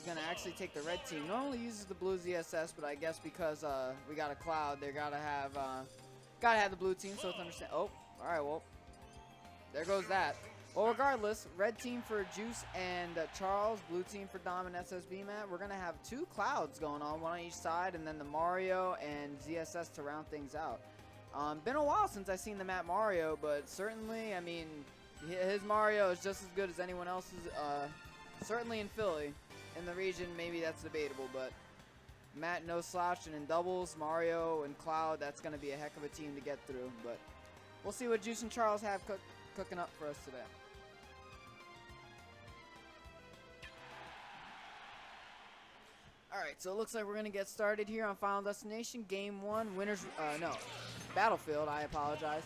going to actually take the red team. Normally uses the blue ZSS, but I guess because we got a Cloud, they got to have the blue team, so it's understand. Oh, all right, well, there goes that. Well, regardless, red team for Juice and Charles, blue team for Dom and SSBMatt. We're going to have 2 Clouds going on, one on each side, and then the Mario and ZSS to round things out. Been a while since I've seen the Matt Mario, but certainly, I mean, his Mario is just as good as anyone else's, certainly in Philly. In the region, maybe that's debatable, but Matt no slouch, and in doubles, Mario and Cloud, that's going to be a heck of a team to get through. But we'll see what Juice and Charles have cooking up for us today. Alright, so it looks like we're going to get started here on Final Destination. Game 1, winners, Battlefield, I apologize.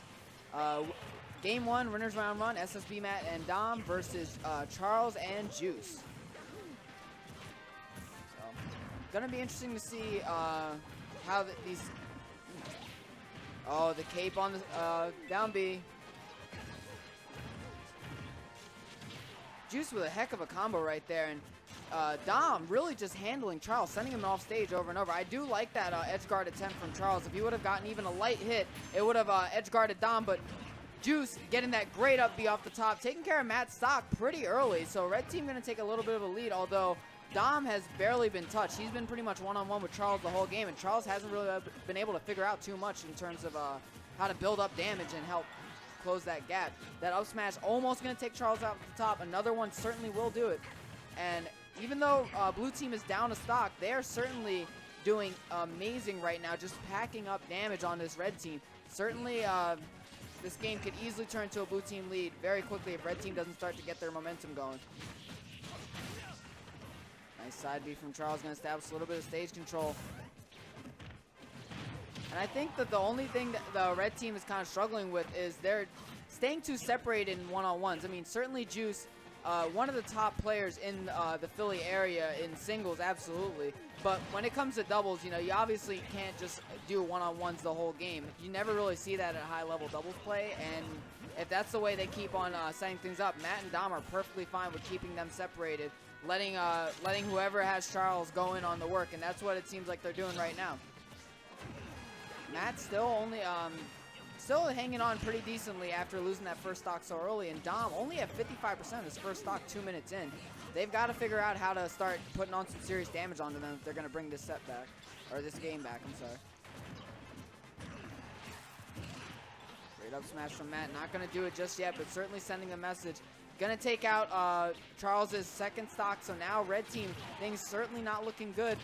Game 1, winners round 1, SSBMatt and Dom versus Charles and Juice. So, gonna be interesting to see how these... Oh, the cape on the down B. Juice with a heck of a combo right there, and Dom really just handling Charles, sending him off stage over and over. I do like that edge guard attempt from Charles. If he would have gotten even a light hit, it would have edge guarded Dom, but Juice getting that great up B off the top, taking care of Matt's stock pretty early. So red team going to take a little bit of a lead, although Dom has barely been touched. He's been pretty much one-on-one with Charles the whole game, and Charles hasn't really been able to figure out too much in terms of how to build up damage and help close that gap. That up smash almost going to take Charles out at the top. Another one certainly will do it. And even though blue team is down a stock, they're certainly doing amazing right now, just packing up damage on this red team. Certainly, this game could easily turn to a blue team lead very quickly if red team doesn't start to get their momentum going. Nice side B from Charles, going to establish a little bit of stage control. And I think that the only thing that the red team is kind of struggling with is they're staying too separated in one-on-ones. I mean, certainly Juice, one of the top players in the Philly area in singles, absolutely. But when it comes to doubles, you know, you obviously can't just do one-on-ones the whole game. You never really see that at high-level doubles play, and if that's the way they keep on setting things up, Matt and Dom are perfectly fine with keeping them separated, letting whoever has Charles go in on the work, and that's what it seems like they're doing right now. Matt's still only still hanging on pretty decently after losing that first stock so early, and Dom only at 55% of his first stock 2 minutes in. They've got to figure out how to start putting on some serious damage onto them if they're going to bring this set back, or this game back, I'm sorry. Great up smash from Matt, not going to do it just yet, but certainly sending a message. Going to take out Charles's second stock, so now red team, things certainly not looking good.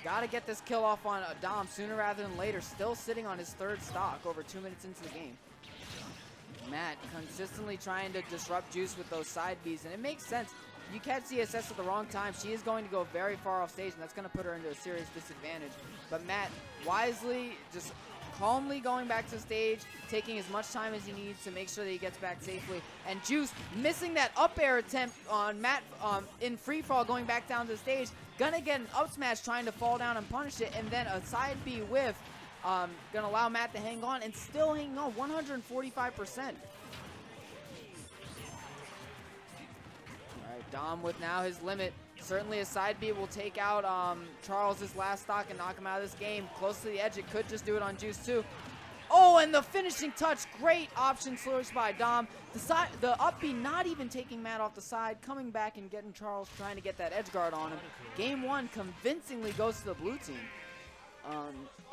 Got to get this kill off on Dom sooner rather than later. Still sitting on his third stock over 2 minutes into the game. Matt consistently trying to disrupt Juice with those side Bs, and it makes sense. You catch CSS at the wrong time, she is going to go very far off stage, and that's going to put her into a serious disadvantage. But Matt wisely, just calmly going back to the stage, taking as much time as he needs to make sure that he gets back safely. And Juice missing that up air attempt on Matt in free fall, going back down to the stage. Gonna get an up smash trying to fall down and punish it, and then a side B whiff. Gonna allow Matt to hang on, and still hanging on 145%. Alright, Dom with now his limit. Certainly a side B will take out Charles's last stock and knock him out of this game. Close to the edge, it could just do it on Juice too. Oh, and the finishing touch, great option switch by Dom. The up B not even taking Matt off the side, coming back and getting Charles, trying to get that edge guard on him. Game 1 convincingly goes to the blue team.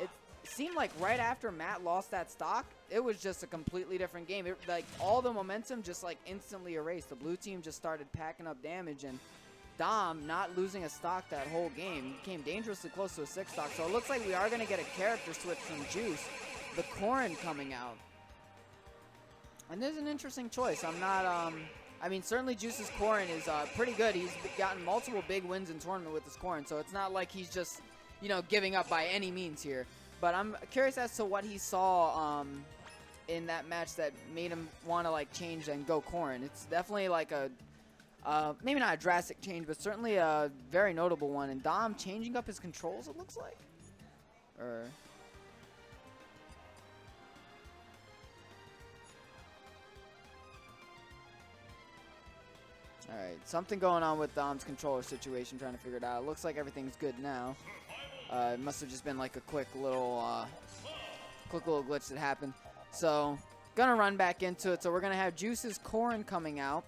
It seemed like right after Matt lost that stock, it was just a completely different game. Like all the momentum just like instantly erased. The blue team just started packing up damage, and Dom not losing a stock that whole game. He came dangerously close to a 6 stock. So it looks like we are going to get a character switch from Juice. The Corrin coming out. And there's an interesting choice. I'm not, I mean, certainly Juice's Corrin is pretty good. He's gotten multiple big wins in tournament with his Corrin, so it's not like he's just, you know, giving up by any means here. But I'm curious as to what he saw in that match that made him want to, like, change and go Corrin. It's definitely like a, maybe not a drastic change, but certainly a very notable one. And Dom changing up his controls, it looks like? Or... All right, something going on with Dom's controller situation, trying to figure it out. It looks like everything's good now. It must have just been like a quick little glitch that happened. So, gonna run back into it. So we're gonna have Juice's Corrin coming out.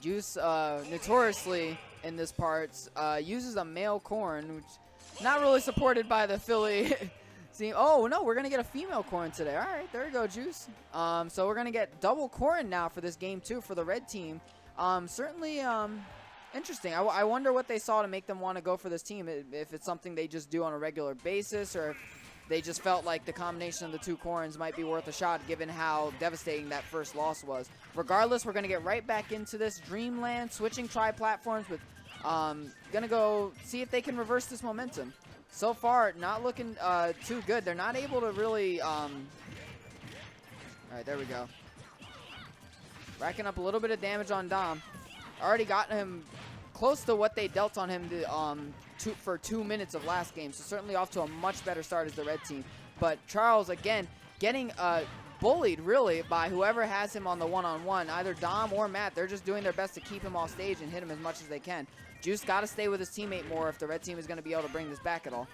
Juice, notoriously in this part, uses a male Corrin, which not really supported by the Philly team. Oh no, we're gonna get a female Corrin today. All right, there we go, Juice. So we're gonna get double Corrin now for this game too for the red team. Certainly interesting. I wonder what they saw to make them want to go for this team. If it's something they just do on a regular basis, or if they just felt like the combination of the two Corrins might be worth a shot given how devastating that first loss was. Regardless, we're going to get right back into this. Dreamland, switching tri-platforms with, going to go see if they can reverse this momentum. So far, not looking too good. They're not able to really, all right, there we go. Racking up a little bit of damage on Dom. Already got him close to what they dealt on him for 2 minutes of last game. So certainly off to a much better start as the red team. But Charles, again, getting bullied, really, by whoever has him on the one-on-one. Either Dom or Matt, they're just doing their best to keep him off stage and hit him as much as they can. Juice got to stay with his teammate more if the red team is going to be able to bring this back at all.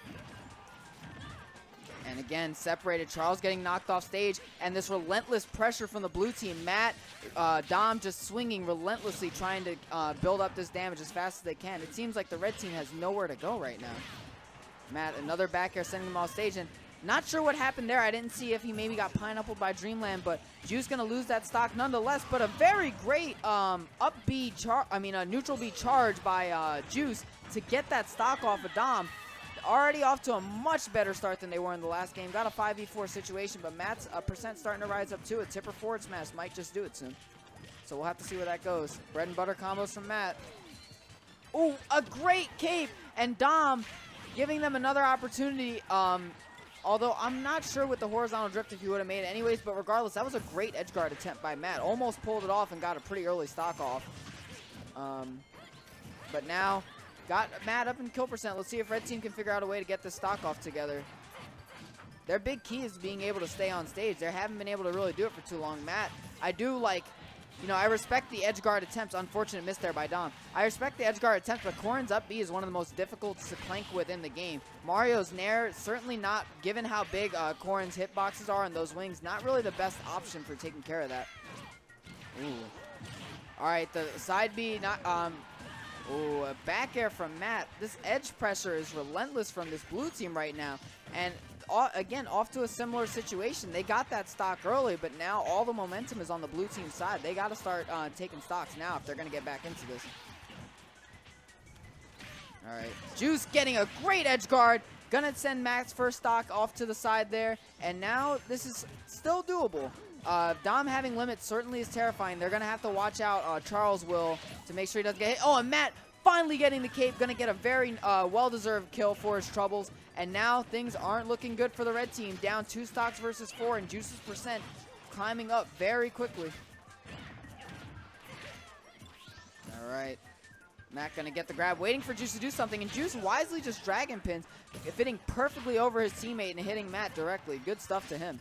And again, separated. Charles getting knocked off stage, and this relentless pressure from the blue team. Matt, Dom just swinging relentlessly, trying to build up this damage as fast as they can. It seems like the red team has nowhere to go right now. Matt, another back air, sending him off stage, and not sure what happened there. I didn't see if he maybe got pineappled by Dreamland, but Juice gonna lose that stock nonetheless. But a very great up B neutral B charge by Juice to get that stock off of Dom. Already off to a much better start than they were in the last game. Got a 5v4 situation, but Matt's percent starting to rise up too. A tipper forward smash might just do it soon. So we'll have to see where that goes. Bread and butter combos from Matt. Ooh, a great cape, and Dom giving them another opportunity. Although I'm not sure with the horizontal drift if he would have made it anyways, but regardless, that was a great edge guard attempt by Matt. Almost pulled it off and got a pretty early stock off. But now got Matt up in kill percent. Let's see if red team can figure out a way to get this stock off together. Their big key is being able to stay on stage. They haven't been able to really do it for too long. Matt, I do like, you know, I respect the edge guard attempts. Unfortunate miss there by Dom. I respect the edge guard attempts, but Corrin's up B is one of the most difficult to clank with in the game. Mario's Nair, certainly not, given how big Corrin's hitboxes are and those wings, not really the best option for taking care of that. Ooh. All right, the side B, not, ooh, a back air from Matt. This edge pressure is relentless from this blue team right now. And again, off to a similar situation. They got that stock early, but now all the momentum is on the blue team side. They got to start taking stocks now if they're going to get back into this. All right, Juice getting a great edge guard. Gonna send Matt's first stock off to the side there. And now this is still doable. Dom having limits certainly is terrifying. They're gonna have to watch out, Charles will, to make sure he doesn't get hit. Oh, and Matt finally getting the cape, gonna get a very well-deserved kill for his troubles. And now things aren't looking good for the red team. Down 2 stocks versus 4, and Juice's percent climbing up very quickly. All right. Matt gonna get the grab, waiting for Juice to do something, and Juice wisely just dragon pins, fitting perfectly over his teammate and hitting Matt directly. Good stuff to him.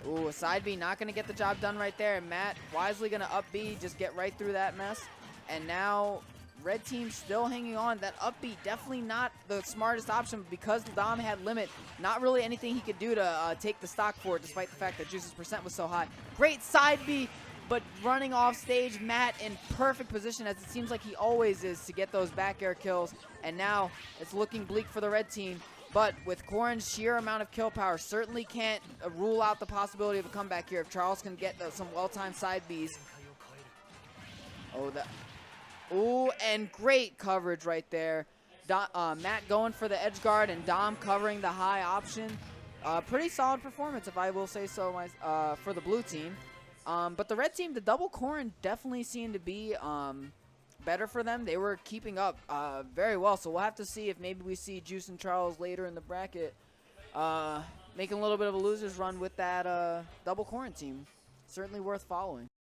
Ooh, a side B, not gonna get the job done right there. And Matt wisely gonna up B, just get right through that mess. And now red team still hanging on. That up B, definitely not the smartest option because Dom had limit. Not really anything he could do to take the stock for it, despite the fact that Juice's percent was so high. Great side B, but running off stage, Matt in perfect position, as it seems like he always is, to get those back air kills. And now it's looking bleak for the red team. But with Corrin's sheer amount of kill power, certainly can't rule out the possibility of a comeback here if Charles can get some well-timed side Bs. Oh, ooh, and great coverage right there. Matt going for the edge guard and Dom covering the high option. Pretty solid performance, if I will say so, for the blue team. But the red team, the double Corrin definitely seemed to be better for them. They were keeping up very well, so we'll have to see if maybe we see Juice and Charles later in the bracket making a little bit of a loser's run with that double Corrin team. Certainly worth following.